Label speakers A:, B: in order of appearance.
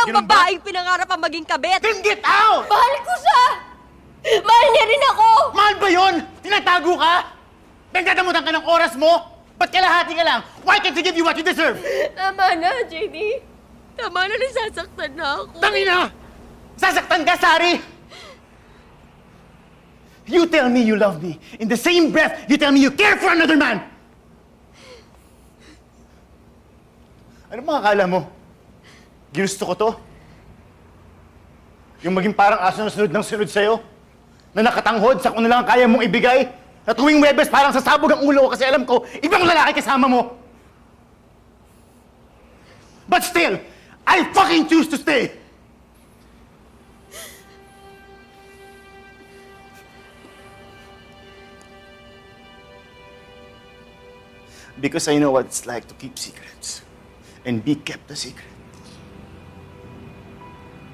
A: ibang
B: Ganun ba?
A: babaeng pinangarap ang maging kabit.
B: Then get out!
A: Mahal ko siya! Mahal niya rin ako!
B: Mahal ba yun? Tinatago ka? Nagdadamutan ka ng oras mo? Ba't kalahati ka lang? Why can't he give you what you deserve?
A: Tama na, JD. Tama na, nasasaktan na ako.
B: Tangina! Sasaktan ka, Sari! You tell me you love me. In the same breath, you tell me you care for another man! Ano mga akala mo? Ginusto ko to? Yung maging parang aso na sunod ng sunod sa'yo? Na nakatanghod sa kung ano lang ang kaya mong ibigay? Na tuwing Webes parang sasabog ang ulo ko kasi alam ko, ibang lalaki kasama mo! But still, I fucking choose to stay! Because I know what it's like to keep secrets and be kept a secret.